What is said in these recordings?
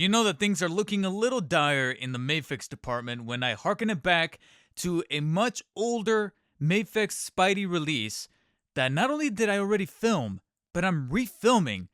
You know that things are looking a little dire in the Mafex department when I hearken it back to a much older Mafex Spidey release that not only did I already film, but I'm refilming.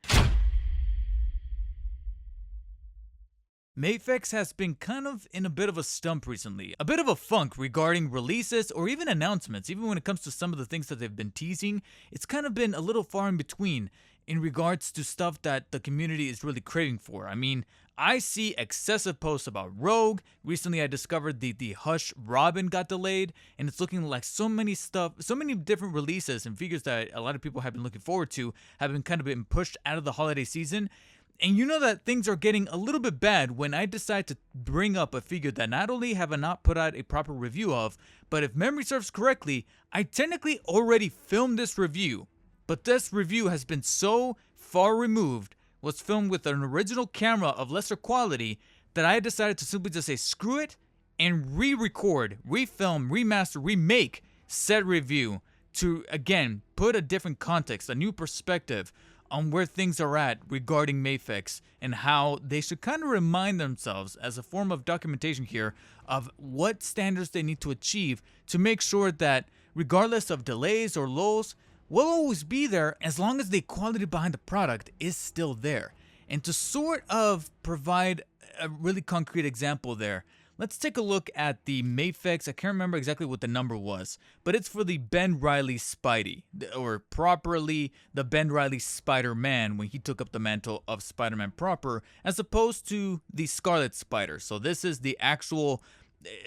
Mafex has been kind of in a bit of a stump recently, a bit of a funk regarding releases or even announcements. Even when it comes to some of the things that they've been teasing, it's kind of been a little far in between in regards to stuff that the community is really craving for. I mean, I see excessive posts about Rogue. Recently, I discovered the Hush Robin got delayed, and it's looking like so many stuff, so many different releases and figures that a lot of people have been looking forward to have been kind of been pushed out of the holiday season. And you know that things are getting a little bit bad when I decide to bring up a figure that not only have I not put out a proper review of, but if memory serves correctly, I technically already filmed this review. But this review has been so far removed, was filmed with an original camera of lesser quality, that I decided to simply just say screw it and re-record, refilm, remaster, remake said review to, again, put a different context, a new perspective on where things are at regarding Mafex and how they should kind of remind themselves as a form of documentation here of what standards they need to achieve to make sure that regardless of delays or lulls, we'll always be there as long as the quality behind the product is still there. And to sort of provide a really concrete example there, let's take a look at the Mafex. I can't remember exactly what the number was, but it's for the Ben Reilly Spidey, or properly the Ben Reilly Spider-Man when he took up the mantle of Spider-Man proper, as opposed to the Scarlet Spider. So this is the actual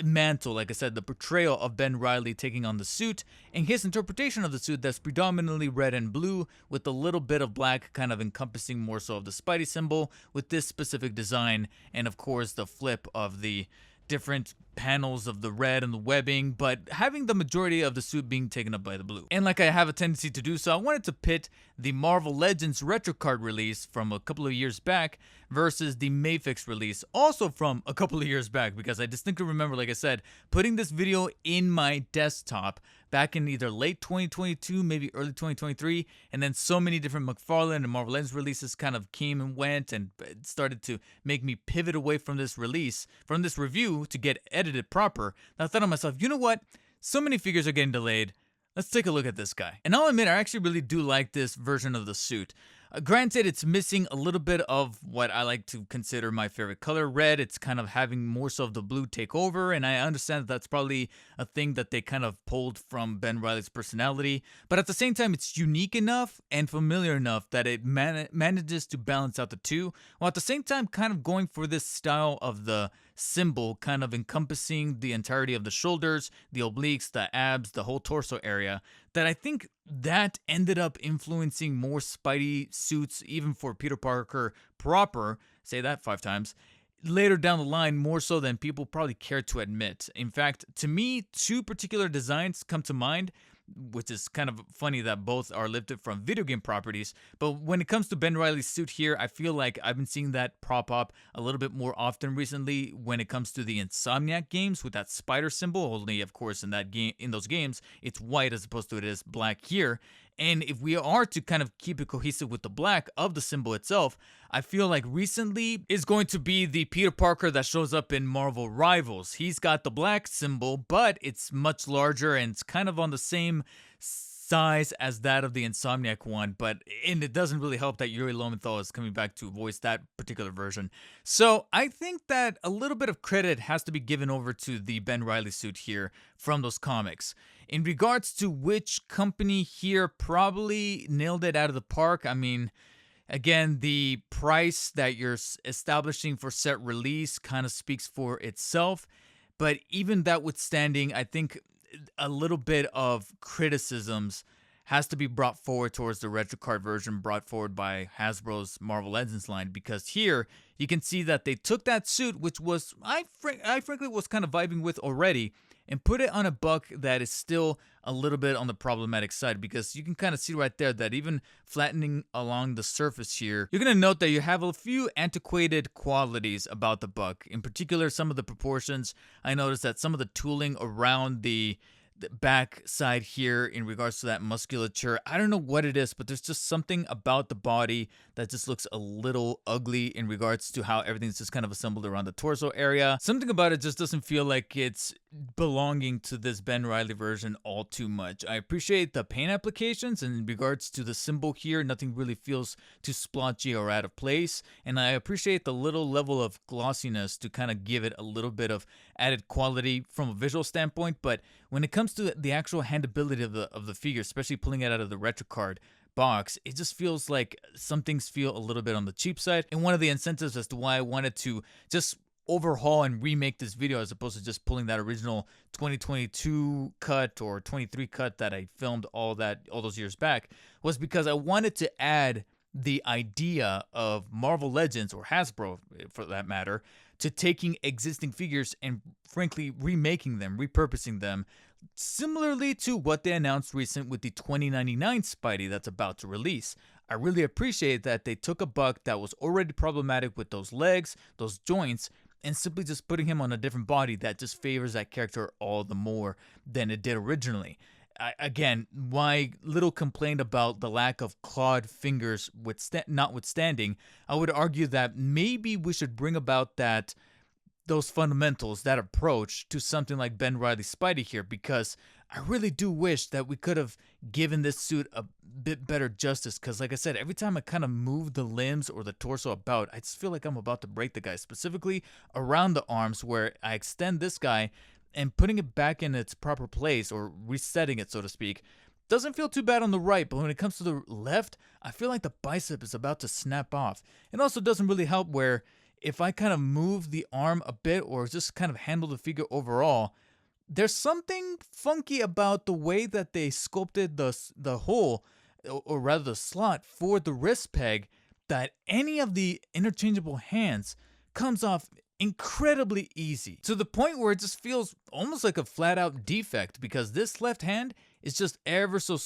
mantle, like I said, the portrayal of Ben Reilly taking on the suit, and his interpretation of the suit that's predominantly red and blue with a little bit of black kind of encompassing more so of the Spidey symbol with this specific design, and of course the flip of the different panels of the red and the webbing, but having the majority of the suit being taken up by the blue. And like I have a tendency to do so, I wanted to pit the Marvel Legends retro card release from a couple of years back versus the Mafex release also from a couple of years back, because I distinctly remember, like I said, putting this video in my desktop back in either late 2022, maybe early 2023, and then so many different McFarlane and Marvel Legends releases kind of came and went and started to make me pivot away from this release, from this review to get edited proper. And I thought to myself, you know what? So many figures are getting delayed. Let's take a look at this guy. And I'll admit, I actually really do like this version of the suit. Granted, it's missing a little bit of what I like to consider my favorite color, red. It's kind of having more so of the blue take over, and I understand that's probably a thing that they kind of pulled from Ben Reilly's personality. But at the same time, it's unique enough and familiar enough that it manages to balance out the two, while at the same time kind of going for this style of the symbol kind of encompassing the entirety of the shoulders, the obliques, the abs, the whole torso area, that I think that ended up influencing more Spidey suits, even for Peter Parker proper, say that 5 times, later down the line, more so than people probably care to admit. In fact, to me, 2 particular designs come to mind, which is kind of funny that both are lifted from video game properties. But when it comes to Ben Reilly's suit here, I feel like I've been seeing that prop up a little bit more often recently when it comes to the Insomniac games with that spider symbol. Only, of course, in that game, in those games, it's white as opposed to it is black here. And if we are to kind of keep it cohesive with the black of the symbol itself, I feel like recently is going to be the Peter Parker that shows up in Marvel Rivals. He's got the black symbol, but it's much larger and it's kind of on the same size as that of the Insomniac one, and it doesn't really help that Yuri Lowenthal is coming back to voice that particular version. So I think that a little bit of credit has to be given over to the Ben Reilly suit here from those comics. In regards to which company here probably nailed it out of the park, I mean, again, the price that you're establishing for set release kind of speaks for itself. But even that withstanding, I think a little bit of criticisms has to be brought forward towards the retro card version brought forward by Hasbro's Marvel Legends line, because here you can see that they took that suit, which was I frankly was kind of vibing with already, and put it on a buck that is still a little bit on the problematic side, because you can kind of see right there that even flattening along the surface here, you're going to note that you have a few antiquated qualities about the buck. In particular, some of the proportions. I noticed that some of the tooling around the back side here in regards to that musculature. I don't know what it is, but there's just something about the body that just looks a little ugly in regards to how everything's just kind of assembled around the torso area. Something about it just doesn't feel like it's belonging to this Ben Reilly version all too much. I appreciate the paint applications, and in regards to the symbol here, nothing really feels too splotchy or out of place, and I appreciate the little level of glossiness to kind of give it a little bit of added quality from a visual standpoint. But when it comes to the actual handability of the figure, especially pulling it out of the retro card box, it just feels like some things feel a little bit on the cheap side. And one of the incentives as to why I wanted to just overhaul and remake this video as opposed to just pulling that original 2022 cut or 23 cut that I filmed all those years back was because I wanted to add the idea of Marvel Legends, or Hasbro for that matter, to taking existing figures and frankly remaking them, repurposing them, similarly to what they announced recent with the 2099 Spidey that's about to release. I really appreciate that they took a buck that was already problematic with those legs, those joints, and simply just putting him on a different body that just favors that character all the more than it did originally. Again, my little complaint about the lack of clawed fingers notwithstanding, I would argue that maybe we should bring about those fundamentals, that approach to something like Ben Reilly's Spidey here, because I really do wish that we could have given this suit a bit better justice, because like I said, every time I kind of move the limbs or the torso about, I just feel like I'm about to break the guy, specifically around the arms where I extend this guy and putting it back in its proper place, or resetting it, so to speak, doesn't feel too bad on the right, but when it comes to the left, I feel like the bicep is about to snap off. It also doesn't really help where if I kind of move the arm a bit or just kind of handle the figure overall, there's something funky about the way that they sculpted the hole, or rather the slot for the wrist peg, that any of the interchangeable hands comes off incredibly easy, to the point where it just feels almost like a flat out defect, because this left hand is just ever so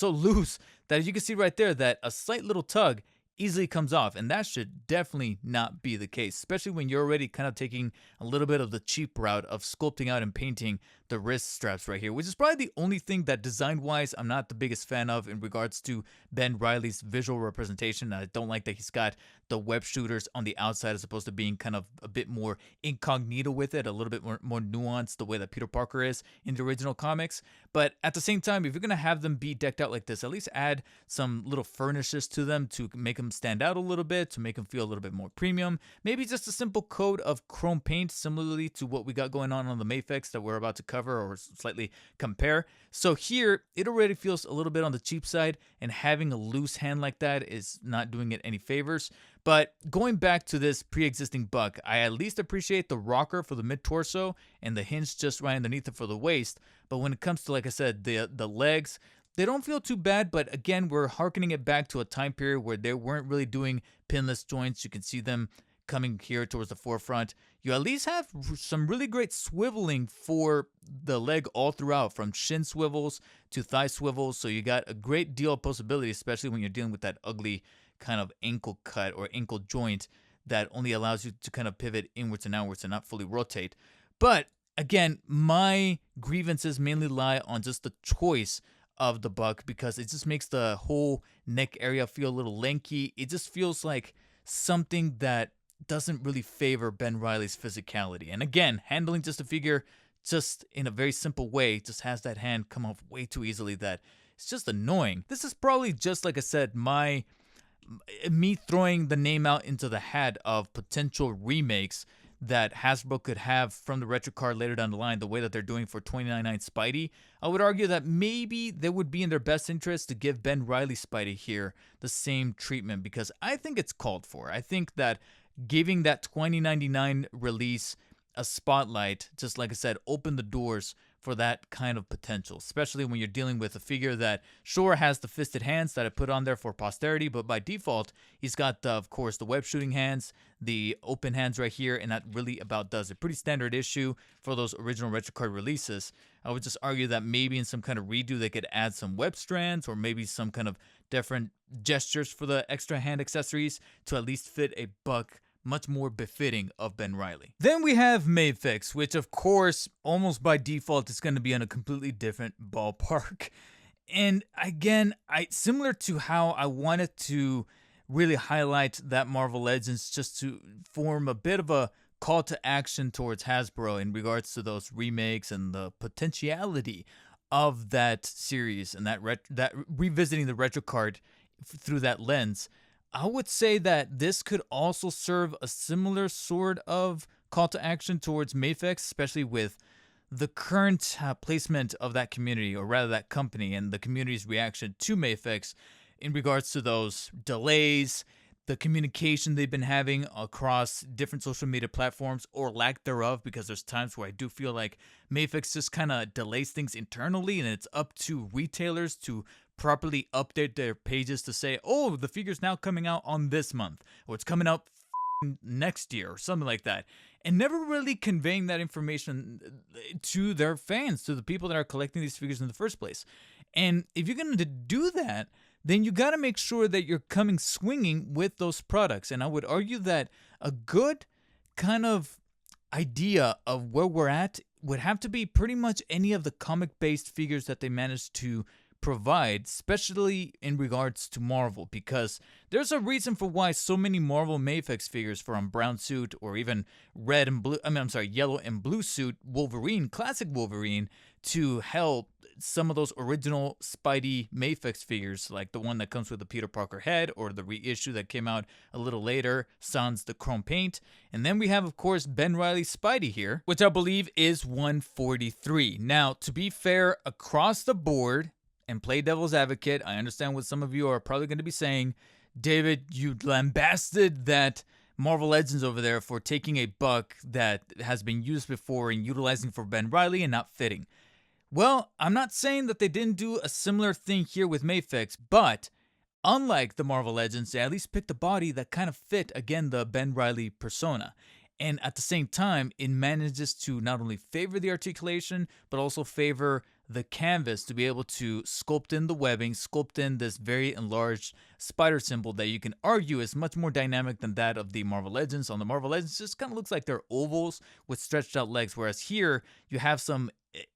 loose that you can see right there that a slight little tug easily comes off, and that should definitely not be the case, especially when you're already kind of taking a little bit of the cheap route of sculpting out and painting the wrist straps right here, which is probably the only thing that design-wise I'm not the biggest fan of in regards to Ben Reilly's visual representation. I don't like that he's got the web shooters on the outside as opposed to being kind of a bit more incognito with it, a little bit more nuanced the way that Peter Parker is in the original comics. But at the same time, if you're going to have them be decked out like this, at least add some little furnishes to them to make them stand out a little bit, to make them feel a little bit more premium. Maybe just a simple coat of chrome paint, similarly to what we got going on the Mafex that we're about to cover or slightly compare. So here, it already feels a little bit on the cheap side, and having a loose hand like that is not doing it any favors. But going back to this pre-existing buck, I at least appreciate the rocker for the mid-torso and the hinge just right underneath it for the waist. But when it comes to, like I said, the legs, they don't feel too bad, but again, we're harkening it back to a time period where they weren't really doing pinless joints. You can see them coming here towards the forefront. You at least have some really great swiveling for the leg all throughout, from shin swivels to thigh swivels. So you got a great deal of possibility, especially when you're dealing with that ugly kind of ankle cut or ankle joint that only allows you to kind of pivot inwards and outwards and not fully rotate. But again, my grievances mainly lie on just the choice of the buck, because it just makes the whole neck area feel a little lanky. It just feels like something that doesn't really favor Ben Reilly's physicality. And again, handling just a figure just in a very simple way just has that hand come off way too easily that it's just annoying. This is probably just, like I said, me throwing the name out into the hat of potential remakes that Hasbro could have from the retro card later down the line, the way that they're doing for 2099 Spidey. I would argue that maybe they would be in their best interest to give Ben Reilly Spidey here the same treatment, because I think it's called for. I think that giving that 2099 release a spotlight, just like I said, opened the doors for that kind of potential, especially when you're dealing with a figure that sure has the fisted hands that I put on there for posterity, but by default, he's got, of course, the web shooting hands, the open hands right here, and that really about does it. Pretty standard issue for those original retro card releases. I would just argue that maybe in some kind of redo, they could add some web strands or maybe some kind of different gestures for the extra hand accessories to at least fit a buck much more befitting of Ben Reilly. Then we have Mafex, which of course, almost by default, is going to be in a completely different ballpark. And again, I similar to how I wanted to really highlight that Marvel Legends just to form a bit of a call to action towards Hasbro in regards to those remakes and the potentiality of that series and that revisiting the retro card through that lens. I would say that this could also serve a similar sort of call to action towards Mafex, especially with the current placement of that community, or rather that company, and the community's reaction to Mafex in regards to those delays, the communication they've been having across different social media platforms or lack thereof, because there's times where I do feel like Mafex just kind of delays things internally, and it's up to retailers to properly update their pages to say, oh, the figure's now coming out on this month, or it's coming out next year, or something like that, and never really conveying that information to their fans, to the people that are collecting these figures in the first place. And if you're going to do that, then you got to make sure that you're coming swinging with those products. And I would argue that a good kind of idea of where we're at would have to be pretty much any of the comic-based figures that they managed to provide, especially in regards to Marvel, because there's a reason for why so many Marvel Mafex figures from brown suit or even yellow and blue suit Wolverine, classic Wolverine, to hell, some of those original Spidey Mafex figures, like the one that comes with the Peter Parker head, or the reissue that came out a little later, sans the chrome paint. And then we have, of course, Ben Reilly Spidey here, which I believe is 143. Now, to be fair, across the board, and play devil's advocate, I understand what some of you are probably going to be saying. David, you lambasted that Marvel Legends over there for taking a buck that has been used before and utilizing for Ben Reilly and not fitting. Well, I'm not saying that they didn't do a similar thing here with Mafex, but unlike the Marvel Legends, they at least picked a body that kind of fit, again, the Ben Reilly persona. And at the same time, it manages to not only favor the articulation, but also favor the canvas to be able to sculpt in the webbing, sculpt in this very enlarged spider symbol that you can argue is much more dynamic than that of the Marvel Legends. On the Marvel Legends, it just kind of looks like they're ovals with stretched out legs, whereas here you have some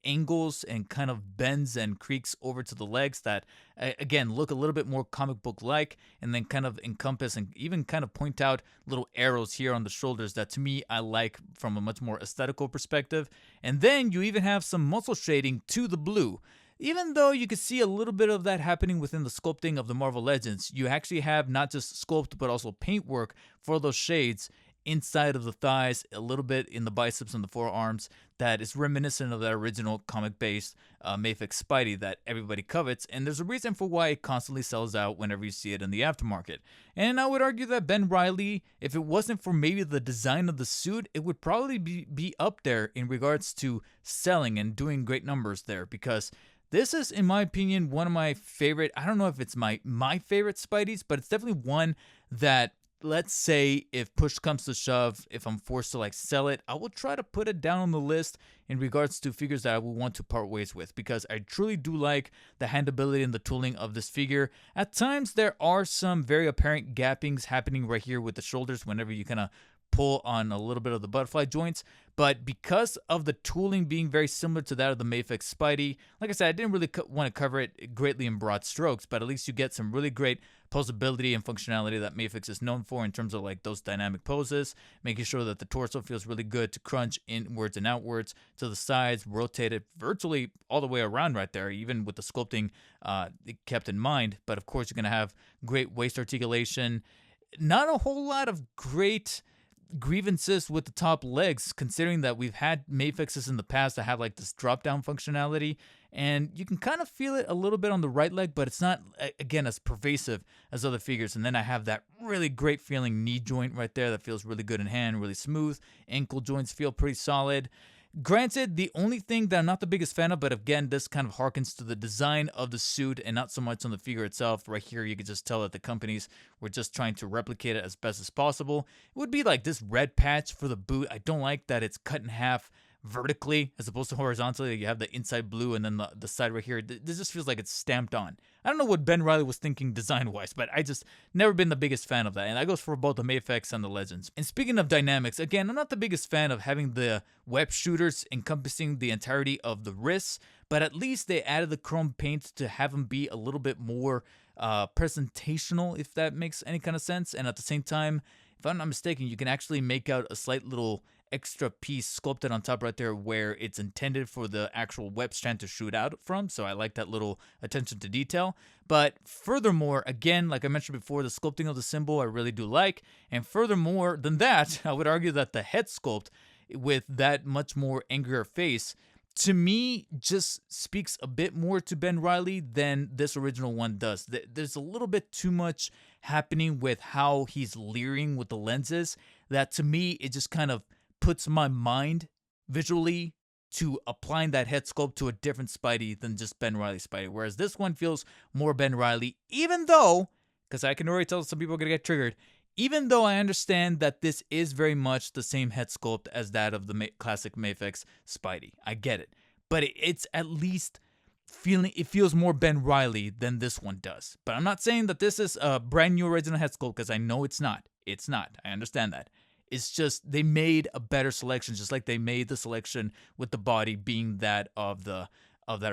angles and kind of bends and creaks over to the legs that again look a little bit more comic book like, and then kind of encompass and even kind of point out little arrows here on the shoulders that to me I like from a much more aesthetical perspective. And then you even have some muscle shading to the blue. Even though you can see a little bit of that happening within the sculpting of the Marvel Legends, you actually have not just sculpt but also paintwork for those shades inside of the thighs, a little bit in the biceps and the forearms, that is reminiscent of that original comic-based Mafex Spidey that everybody covets, and there's a reason for why it constantly sells out whenever you see it in the aftermarket. And I would argue that Ben Reilly, if it wasn't for maybe the design of the suit, it would probably be up there in regards to selling and doing great numbers there, because this is, in my opinion, one of my favorite, I don't know if it's my favorite Spideys, but it's definitely one that, let's say if push comes to shove, if I'm forced to like sell it, I will try to put it down on the list in regards to figures that I will want to part ways with, because I truly do like the handability and the tooling of this figure. At times there are some very apparent gappings happening right here with the shoulders whenever you kind of pull on a little bit of the butterfly joints, but because of the tooling being very similar to that of the Mafex Spidey, like I said, I didn't really want to cover it greatly in broad strokes, but at least you get some really great posability and functionality that Mafex is known for in terms of like those dynamic poses, making sure that the torso feels really good to crunch inwards and outwards to the sides, rotate it virtually all the way around right there, even with the sculpting kept in mind. But of course, you're going to have great waist articulation, not a whole lot of great grievances with the top legs, considering that we've had Mafexes in the past that have like this drop down functionality, and you can kind of feel it a little bit on the right leg, but it's not, again, as pervasive as other figures. And then I have that really great feeling knee joint right there that feels really good in hand, really smooth. Ankle joints feel pretty solid. Granted, the only thing that I'm not the biggest fan of, but again, this kind of harkens to the design of the suit and not so much on the figure itself. Right here, you can just tell that the companies were just trying to replicate it as best as possible. It would be like this red patch for the boot. I don't like that it's cut in half vertically as opposed to horizontally. You have the inside blue and then the side right here. This just feels like it's stamped on. I don't know what Ben Reilly was thinking design-wise, but I just never been the biggest fan of that. And that goes for both the Mafex and the Legends. And speaking of dynamics, again, I'm not the biggest fan of having the web shooters encompassing the entirety of the wrists, but at least they added the chrome paint to have them be a little bit more presentational, if that makes any kind of sense. And at the same time, if I'm not mistaken, you can actually make out a slight little extra piece sculpted on top right there where it's intended for the actual web strand to shoot out from. So I like that little attention to detail. But furthermore, again, like I mentioned before, the sculpting of the symbol I really do like. And furthermore than that, I would argue that the head sculpt with that much more angrier face, to me, just speaks a bit more to Ben Reilly than this original one does. There's a little bit too much happening with how he's leering with the lenses that to me, it just kind of puts my mind visually to applying that head sculpt to a different Spidey than just Ben Reilly Spidey. Whereas this one feels more Ben Reilly, even though, because I can already tell some people are going to get triggered, even though I understand that this is very much the same head sculpt as that of the classic Mafex Spidey. I get it. But it's at least it feels more Ben Reilly than this one does. But I'm not saying that this is a brand new original head sculpt, because I know it's not. It's not. I understand that. It's just they made a better selection, just like they made the selection with the body being that of that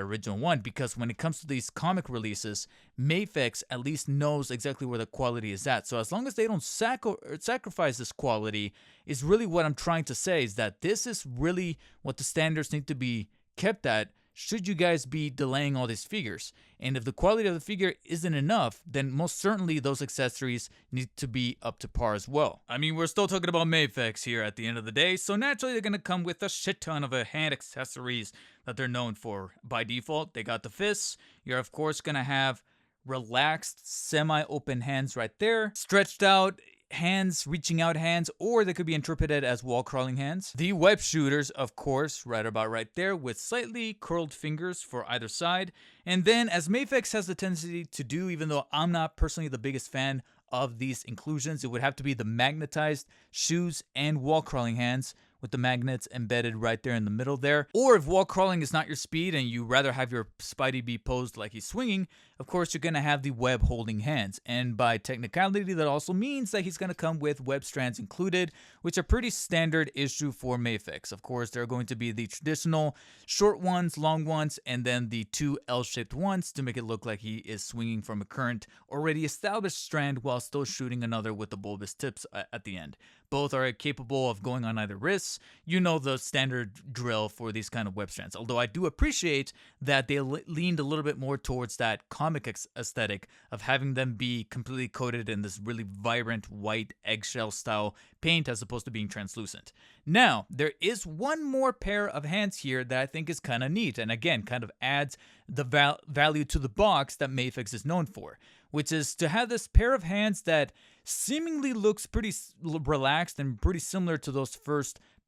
original one. Because when it comes to these comic releases, Mafex at least knows exactly where the quality is at. So as long as they don't sacrifice this quality, is really what I'm trying to say, is that this is really what the standards need to be kept at should you guys be delaying all these figures. And if the quality of the figure isn't enough, then most certainly those accessories need to be up to par as well. I mean, we're still talking about Mafex here at the end of the day, so naturally they're going to come with a shit ton of hand accessories that they're known for. By default, they got the fists. You're of course going to have relaxed, semi-open hands right there, stretched out hands, reaching out hands, or they could be interpreted as wall crawling hands. The web shooters, of course, right about right there, with slightly curled fingers for either side. And then, as Mafex has the tendency to do, even though I'm not personally the biggest fan of these inclusions, it would have to be the magnetized shoes and wall crawling hands with the magnets embedded right there in the middle there. Or if wall crawling is not your speed and you rather have your Spidey be posed like he's swinging, of course you're going to have the web holding hands. And by technicality, that also means that he's going to come with web strands included, which are pretty standard issue for Mafex. Of course, there are going to be the traditional short ones, long ones, and then the two L-shaped ones to make it look like he is swinging from a current already established strand while still shooting another with the bulbous tips at the end. Both are capable of going on either wrists. You know the standard drill for these kind of web strands. Although I do appreciate that they leaned a little bit more towards that comic aesthetic of having them be completely coated in this really vibrant white eggshell style paint as opposed to being translucent. Now, there is one more pair of hands here that I think is kind of neat, and again, kind of adds the value to the box that Mafex is known for, which is to have this pair of hands that seemingly looks pretty relaxed and pretty similar to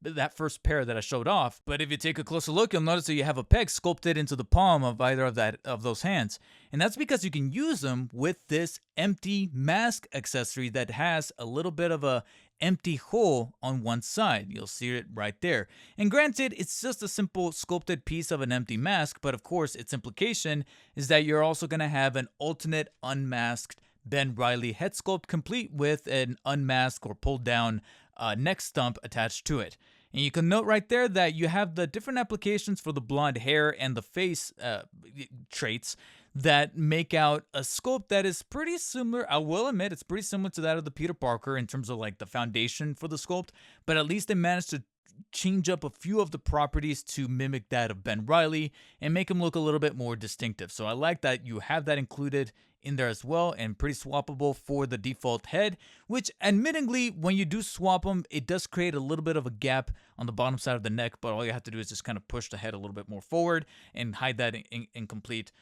that first pair that I showed off. But if you take a closer look, you'll notice that you have a peg sculpted into the palm of either of those hands. And that's because you can use them with this empty mask accessory that has a little bit of a empty hole on one side. You'll see it right there. And granted, it's just a simple sculpted piece of an empty mask, but of course its implication is that you're also going to have an alternate unmasked Ben Reilly head sculpt complete with an unmasked or pulled down neck stump attached to it. And you can note right there that you have the different applications for the blonde hair and the face traits that make out a sculpt that is pretty similar. I will admit it's pretty similar to that of the Peter Parker in terms of like the foundation for the sculpt, but at least they managed to change up a few of the properties to mimic that of Ben Reilly and make him look a little bit more distinctive. So I like that you have that included in there as well, and pretty swappable for the default head, which admittedly when you do swap them, it does create a little bit of a gap on the bottom side of the neck, but all you have to do is just kind of push the head a little bit more forward and hide that incomplete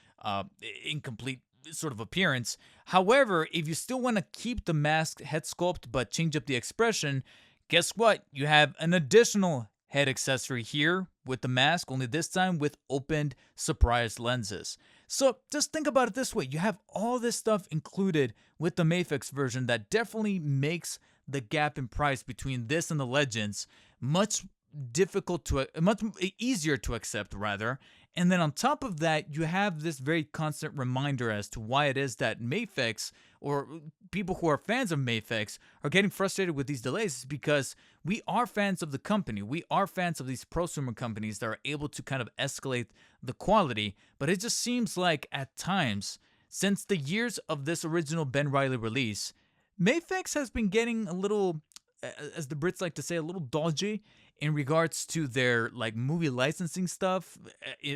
sort of appearance. However, if you still want to keep the masked head sculpt but change up the expression, guess what? You have an additional head accessory here with the mask, only this time with opened surprise lenses. So just think about it this way. You have all this stuff included with the Mafex version that definitely makes the gap in price between this and the Legends much difficult to, much easier to accept rather. And then on top of that, you have this very constant reminder as to why it is that Mafex, or people who are fans of Mafex, are getting frustrated with these delays, is because we are fans of the company. We are fans of these prosumer companies that are able to kind of escalate the quality. But it just seems like at times, since the years of this original Ben Reilly release, Mafex has been getting a little, as the Brits like to say, a little dodgy in regards to their like movie licensing stuff.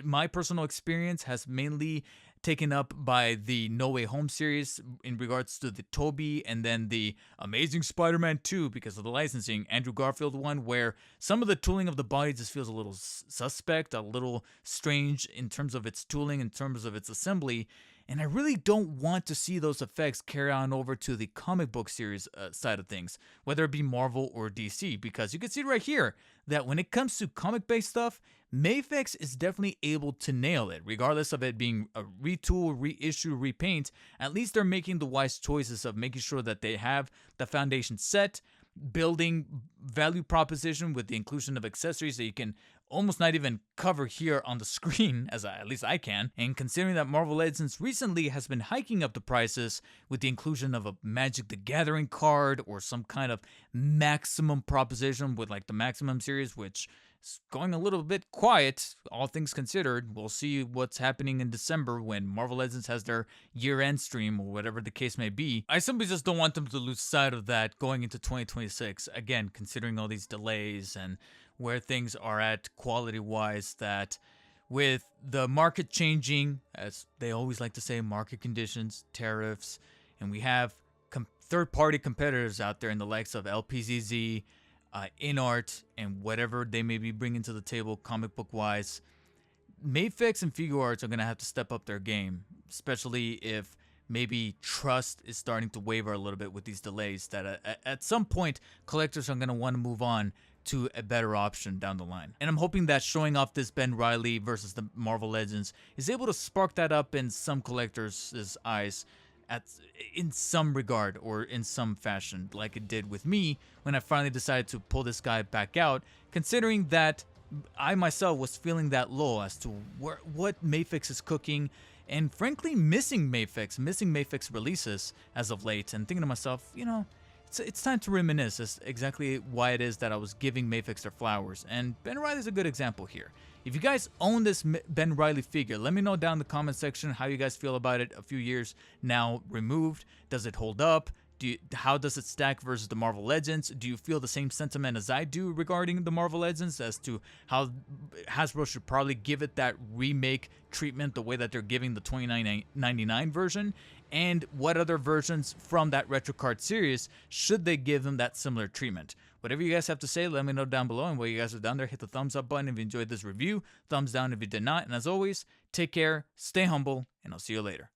My personal experience has mainly taken up by the No Way Home series in regards to the Tobey and then the Amazing Spider-Man 2 because of the licensing, Andrew Garfield one, where some of the tooling of the body just feels a little suspect, a little strange in terms of its tooling, in terms of its assembly. And I really don't want to see those effects carry on over to the comic book series side of things, whether it be Marvel or DC, because you can see right here that when it comes to comic-based stuff, Mafex is definitely able to nail it, regardless of it being a retool, reissue, repaint. At least they're making the wise choices of making sure that they have the foundation set, building value proposition with the inclusion of accessories that you can almost not even cover here on the screen, at least I can. And considering that Marvel Legends recently has been hiking up the prices with the inclusion of a Magic the Gathering card or some kind of maximum proposition with like the Maximum series, which is going a little bit quiet, all things considered. We'll see what's happening in December when Marvel Legends has their year-end stream or whatever the case may be. I simply just don't want them to lose sight of that going into 2026. Again, considering all these delays and where things are at quality-wise, that with the market changing, as they always like to say, market conditions, tariffs, and we have third-party competitors out there in the likes of LPZZ, InArt, and whatever they may be bringing to the table comic book-wise, Mafex and Figuarts are going to have to step up their game, especially if maybe trust is starting to waver a little bit with these delays, that at some point, collectors are going to want to move on to a better option down the line. And I'm hoping that showing off this Ben Reilly versus the Marvel Legends is able to spark that up in some collectors' eyes in some regard or in some fashion, like it did with me when I finally decided to pull this guy back out, considering that I myself was feeling that lull as to what Mafex is cooking, and frankly missing Mafex releases as of late, and thinking to myself, you know, it's time to reminisce as exactly why it is that I was giving Mafex their flowers, and Ben Reilly is a good example here. If you guys own this Ben Reilly figure, let me know down in the comment section how you guys feel about it a few years now removed. Does it hold up? How does it stack versus the Marvel Legends? Do you feel the same sentiment as I do regarding the Marvel Legends as to how Hasbro should probably give it that remake treatment the way that they're giving the $29.99 version? And what other versions from that retro card series should they give them that similar treatment? Whatever you guys have to say, let me know down below. And while you guys are down there, hit the thumbs up button if you enjoyed this review. Thumbs down if you did not. And as always, take care, stay humble, and I'll see you later.